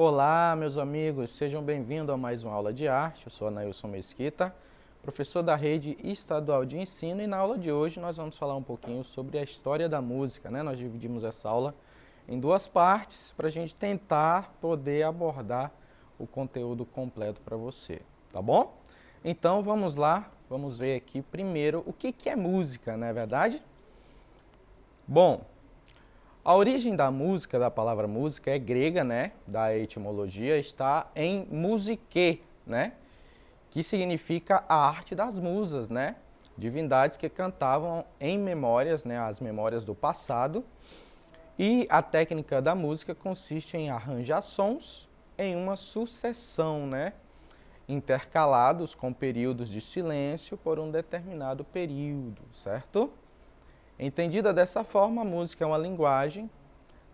Olá, meus amigos, sejam bem-vindos a mais uma aula de arte. Eu sou Anailson Mesquita, professor da Rede Estadual de Ensino, e na aula de hoje nós vamos falar um pouquinho sobre a história da música, né? Nós dividimos essa aula em duas partes para a gente tentar poder abordar o conteúdo completo para você, tá bom? Então vamos lá, vamos ver aqui primeiro o que é música, não é verdade? Bom, a origem da música, da palavra música, é grega, né? Da etimologia, está em musique, né? Que significa a arte das musas, né? Divindades que cantavam em memórias, né? As memórias do passado. E a técnica da música consiste em arranjar sons em uma sucessão, né? Intercalados com períodos de silêncio por um determinado período, certo? Entendida dessa forma, a música é uma linguagem,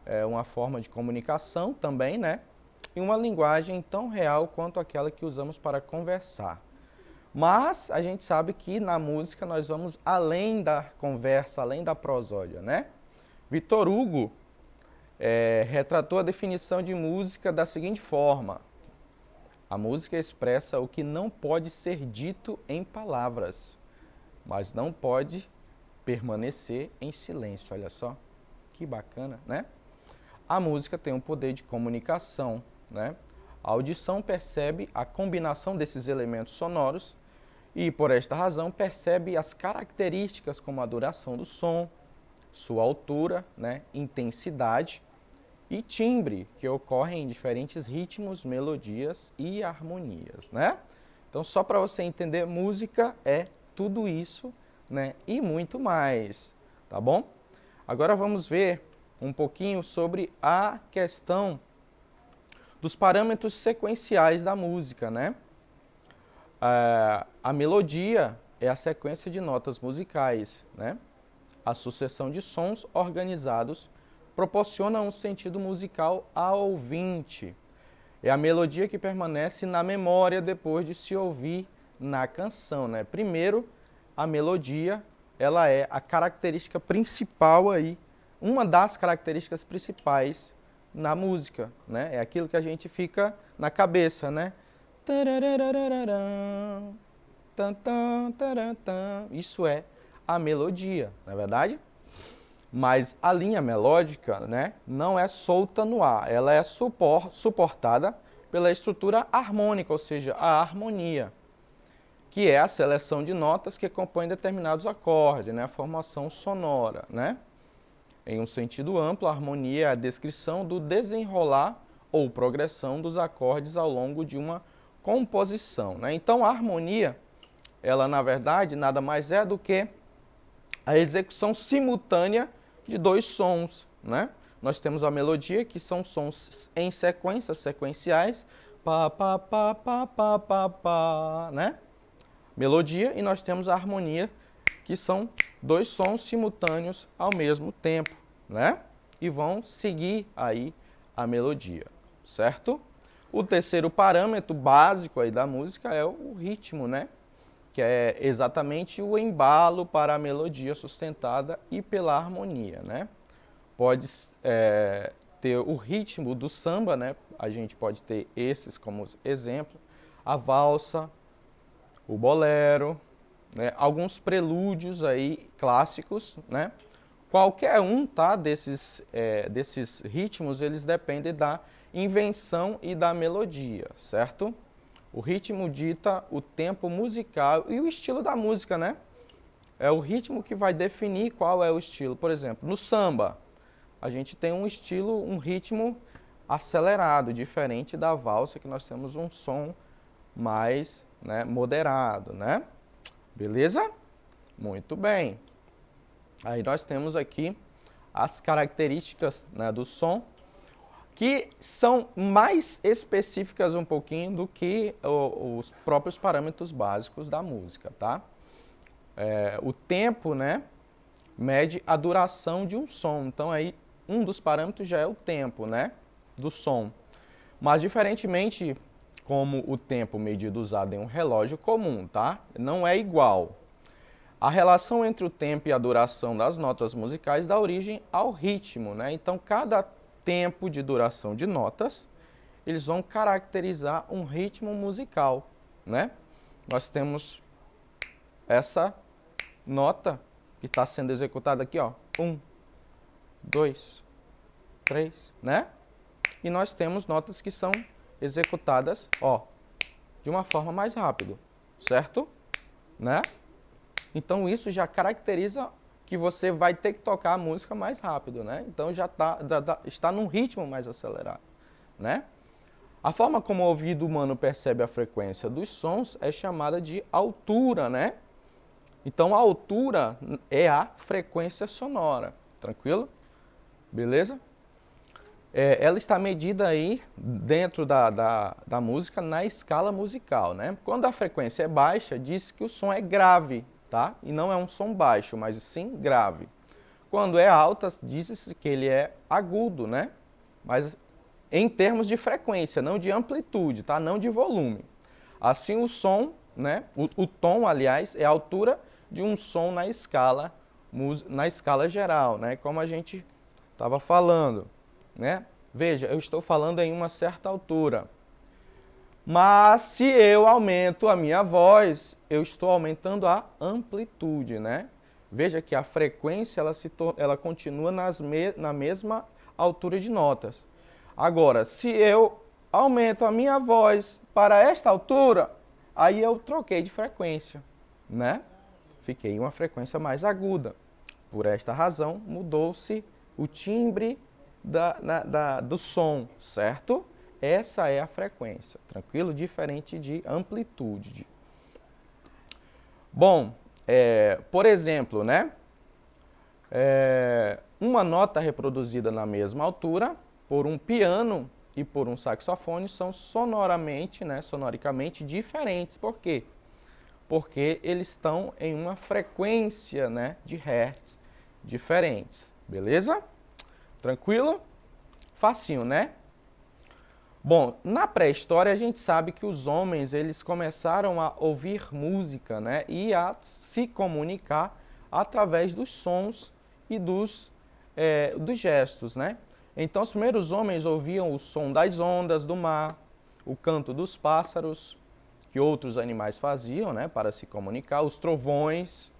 é uma forma de comunicação também, né? E uma linguagem tão real quanto aquela que usamos para conversar. Mas a gente sabe que na música nós vamos além da conversa, além da prosódia, né? Victor Hugo retratou a definição de música da seguinte forma: a música expressa o que não pode ser dito em palavras, mas não pode permanecer em silêncio. Olha só, que bacana, né? A música tem um poder de comunicação, né? A audição percebe a combinação desses elementos sonoros e, por esta razão, percebe as características como a duração do som, sua altura, né? Intensidade e timbre, que ocorrem em diferentes ritmos, melodias e harmonias, né? Então, só para você entender, música é tudo isso, né? E muito mais, tá bom? Agora vamos ver um pouquinho sobre a questão dos parâmetros sequenciais da música, né? A melodia é a sequência de notas musicais, né? A sucessão de sons organizados proporciona um sentido musical ao ouvinte. É a melodia que permanece na memória depois de se ouvir na canção, né? Primeiro, a melodia, ela é a característica principal aí, uma das características principais na música, né? É aquilo que a gente fica na cabeça, né? Isso é a melodia, não é verdade? Mas a linha melódica, né, não é solta no ar, ela é suportada pela estrutura harmônica, ou seja, a harmonia, que é a seleção de notas que compõem determinados acordes, né, a formação sonora, né? Em um sentido amplo, a harmonia é a descrição do desenrolar ou progressão dos acordes ao longo de uma composição, né? Então, a harmonia, ela na verdade nada mais é do que a execução simultânea de dois sons, né? Nós temos a melodia, que são sons em sequência, sequenciais, pá, pá, pá, pá, pá, pá, pá, né? Melodia, e nós temos a harmonia, que são dois sons simultâneos ao mesmo tempo, né? E vão seguir aí a melodia, certo? O terceiro parâmetro básico aí da música é o ritmo, né? Que é exatamente o embalo para a melodia sustentada e pela harmonia, né? Pode ter o ritmo do samba, né? A gente pode ter esses como exemplo, a valsa, o bolero, né? Alguns prelúdios aí clássicos, né? Qualquer um, tá, desses ritmos, eles dependem da invenção e da melodia, certo? O ritmo dita o tempo musical e o estilo da música, né? É o ritmo que vai definir qual é o estilo. Por exemplo, no samba, a gente tem um estilo, um ritmo acelerado, diferente da valsa, que nós temos um som mais, né, moderado, né? Beleza? Muito bem. Aí nós temos aqui as características, né, do som, que são mais específicas um pouquinho do que os próprios parâmetros básicos da música, tá? O tempo, né, mede a duração de um som. Então aí um dos parâmetros já é o tempo, né, do som. Mas diferentemente como o tempo medido usado em um relógio comum, tá? Não é igual. A relação entre o tempo e a duração das notas musicais dá origem ao ritmo, né? Então cada tempo de duração de notas eles vão caracterizar um ritmo musical, né? Nós temos essa nota que está sendo executada aqui, ó. 1, 2, 3, né? E nós temos notas que são executadas, ó, de uma forma mais rápida, certo? Né? Então isso já caracteriza que você vai ter que tocar a música mais rápido, né? Então já está num ritmo mais acelerado, né? A forma como o ouvido humano percebe a frequência dos sons é chamada de altura, né? Então a altura é a frequência sonora, tranquilo? Beleza? Ela está medida aí dentro da música na escala musical, né? Quando a frequência é baixa, diz que o som é grave, tá? E não é um som baixo, mas sim grave. Quando é alta, diz que ele é agudo, né? Mas em termos de frequência, não de amplitude, tá? Não de volume. Assim o som, né? O tom, aliás, é a altura de um som na escala geral, né? Como a gente estava falando, né? Veja, eu estou falando em uma certa altura. Mas se eu aumento a minha voz, eu estou aumentando a amplitude, né? Veja que a frequência ela continua na mesma altura de notas. Agora, se eu aumento a minha voz para esta altura, aí eu troquei de frequência, né? Fiquei em uma frequência mais aguda. Por esta razão, mudou-se o timbre do som, certo? Essa é a frequência, tranquilo? Diferente de amplitude. Bom, por exemplo, né? Uma nota reproduzida na mesma altura por um piano e por um saxofone são sonoricamente diferentes. Por quê? Porque eles estão em uma frequência, né, de hertz diferentes. Beleza? Tranquilo? Facinho, né? Bom, na pré-história a gente sabe que os homens eles começaram a ouvir música, né, e a se comunicar através dos sons e dos gestos, né? Então os primeiros homens ouviam o som das ondas do mar, o canto dos pássaros, que outros animais faziam, né, para se comunicar, os trovões,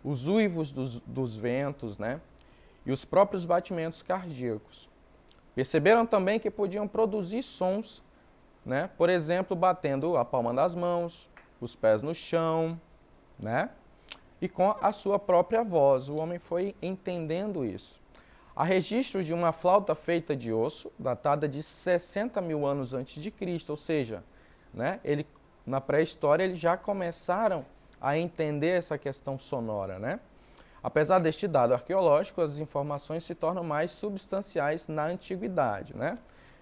os uivos dos ventos, né, e os próprios batimentos cardíacos. Perceberam também que podiam produzir sons, né, por exemplo, batendo a palma das mãos, os pés no chão, né, e com a sua própria voz. O homem foi entendendo isso. Há registros de uma flauta feita de osso, datada de 60 mil anos antes de Cristo, ou seja, né, na pré-história eles já começaram a entender essa questão sonora, né? Apesar deste dado arqueológico, as informações se tornam mais substanciais na antiguidade, né?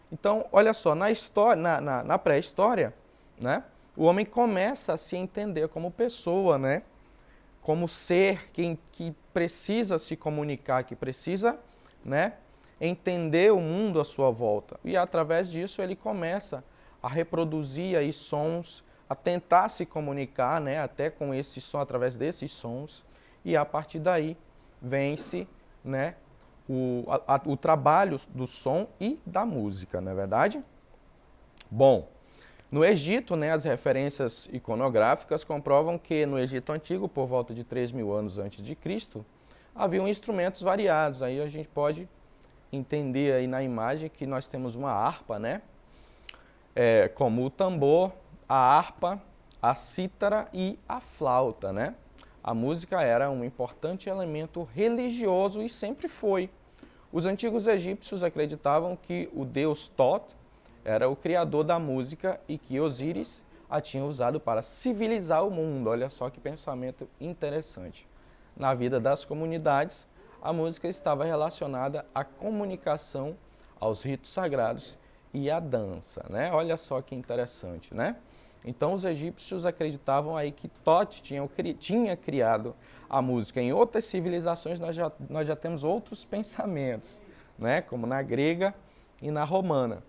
Então, olha só, na pré-história, né, o homem começa a se entender como pessoa, né? Como ser que precisa se comunicar, que precisa, né, entender o mundo à sua volta. E através disso ele começa a reproduzir aí sons, a tentar se comunicar, né, até com esse som, através desses sons, e a partir daí vem-se, né, o trabalho do som e da música, não é verdade? Bom, no Egito, né, as referências iconográficas comprovam que no Egito Antigo, por volta de 3.000 anos antes de Cristo, haviam instrumentos variados. Aí a gente pode entender aí na imagem que nós temos uma harpa, né, como o tambor, a harpa, a cítara e a flauta, né? A música era um importante elemento religioso e sempre foi. Os antigos egípcios acreditavam que o deus Thoth era o criador da música e que Osíris a tinha usado para civilizar o mundo. Olha só que pensamento interessante. Na vida das comunidades, a música estava relacionada à comunicação, aos ritos sagrados e à dança, né? Olha só que interessante, né? Então os egípcios acreditavam aí que Thoth tinha criado a música. Em outras civilizações nós já temos outros pensamentos, né? Como na grega e na romana.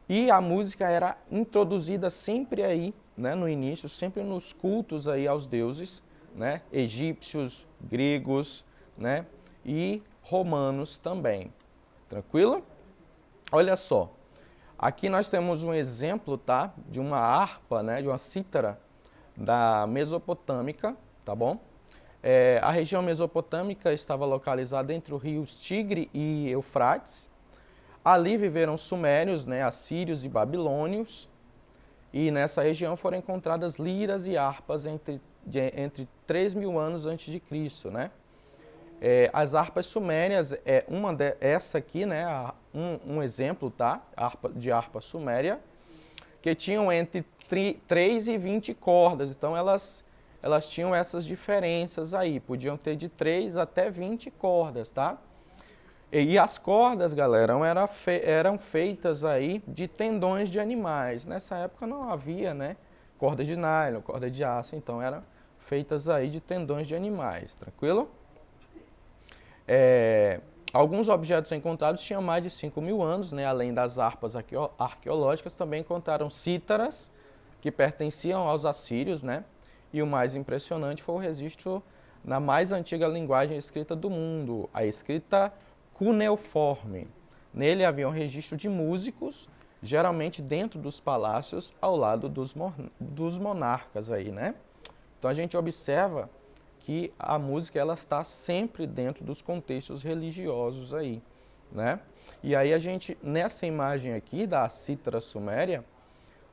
E a música era introduzida sempre aí, né, no início, sempre nos cultos aí aos deuses, né, egípcios, gregos, né, e romanos também. Tranquilo? Olha só. Aqui nós temos um exemplo, tá? De uma harpa, né? De uma cítara da Mesopotâmica, tá bom? A região mesopotâmica estava localizada entre os rios Tigre e Eufrates. Ali viveram sumérios, né? Assírios e babilônios. E nessa região foram encontradas liras e harpas entre 3.000 anos antes de Cristo, né? As harpas sumérias, essa aqui, né, um exemplo, tá? De harpa suméria, que tinham entre 3 e 20 cordas. Então, elas tinham essas diferenças aí. Podiam ter de 3 até 20 cordas, tá? E as cordas, galera, eram feitas aí de tendões de animais. Nessa época não havia, né, corda de nylon, corda de aço. Então, eram feitas aí de tendões de animais, tranquilo? Alguns objetos encontrados tinham mais de 5.000 anos, né? Além das harpas arqueológicas, também encontraram cítaras que pertenciam aos assírios, né? E o mais impressionante foi o registro na mais antiga linguagem escrita do mundo, a escrita cuneiforme. Nele havia um registro de músicos, geralmente dentro dos palácios, ao lado dos monarcas aí, né? Então a gente observa que a música ela está sempre dentro dos contextos religiosos aí, né? E aí a gente, nessa imagem aqui da cítara suméria,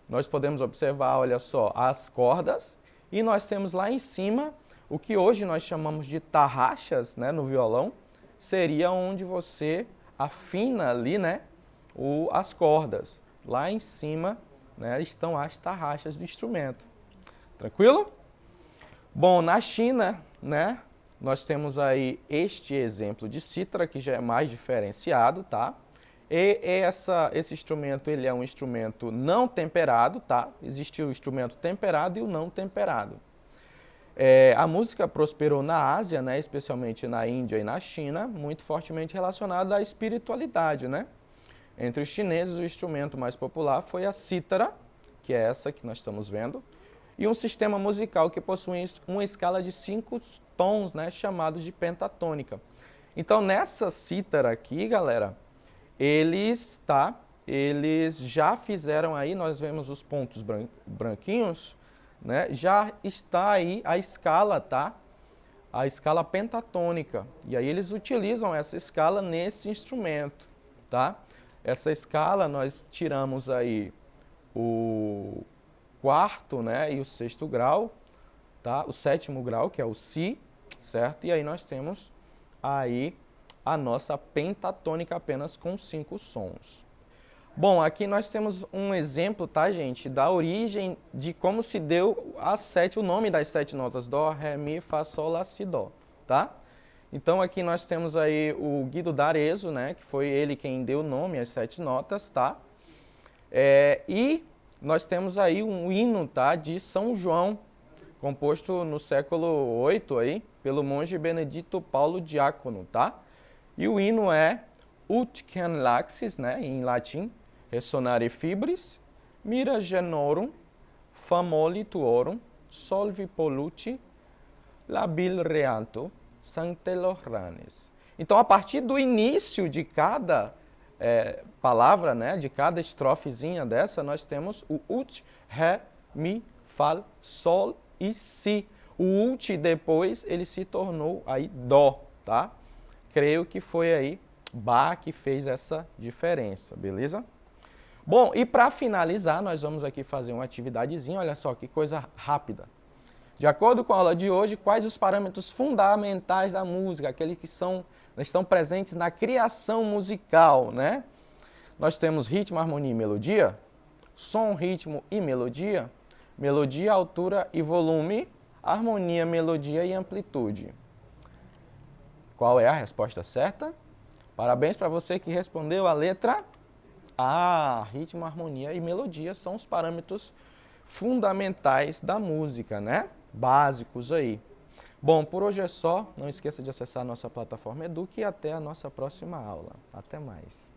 nós podemos observar, olha só, as cordas, e nós temos lá em cima o que hoje nós chamamos de tarraxas, né, no violão, seria onde você afina ali, né, as cordas. Lá em cima, né, estão as tarraxas do instrumento. Tranquilo? Bom, na China, né, nós temos aí este exemplo de cítara, que já é mais diferenciado, tá? E esse instrumento, ele é um instrumento não temperado, tá? Existe o instrumento temperado e o não temperado. A música prosperou na Ásia, né, especialmente na Índia e na China, muito fortemente relacionada à espiritualidade, né? Entre os chineses, o instrumento mais popular foi a cítara, que é essa que nós estamos vendo, e um sistema musical que possui uma escala de 5 tons, né, chamados de pentatônica. Então, nessa cítara aqui, galera, eles já fizeram aí, nós vemos os pontos branquinhos, né, já está aí a escala, tá? A escala pentatônica. E aí eles utilizam essa escala nesse instrumento, tá? Essa escala nós tiramos aí o quarto, né, e o sexto grau, tá? O sétimo grau, que é o Si, certo? E aí nós temos aí a nossa pentatônica apenas com 5 sons. Bom, aqui nós temos um exemplo, tá, gente, da origem de como se deu o nome das 7 notas, Dó, Ré, Mi, Fá, Sol, Lá, Si, Dó, tá? Então aqui nós temos aí o Guido d'Arezzo, né, que foi ele quem deu o nome às 7 notas, tá? E nós temos aí um hino, tá, de São João, composto no século VIII aí, pelo monge Benedito Paulo Diácono, tá? E o hino é Ut can laxis, né, em latim, Resonare fibris, mira genorum, famoli tuorum, solvi polluti, labil reanto, sanctelorranes. Então, a partir do início de cada palavra, né, de cada estrofezinha dessa, nós temos o Ut, Ré, Mi, Fá, Sol e Si. O Ut depois ele se tornou aí Dó, tá? Creio que foi aí Bach que fez essa diferença, beleza? Bom, e para finalizar, nós vamos aqui fazer uma atividadezinha, olha só que coisa rápida. De acordo com a aula de hoje, quais os parâmetros fundamentais da música, aqueles que estão presentes na criação musical, né? Nós temos ritmo, harmonia e melodia, som, ritmo e melodia, melodia, altura e volume, harmonia, melodia e amplitude. Qual é a resposta certa? Parabéns para você que respondeu a letra A. Ritmo, harmonia e melodia são os parâmetros fundamentais da música, né? Básicos aí. Bom, por hoje é só. Não esqueça de acessar a nossa plataforma Eduque e até a nossa próxima aula. Até mais.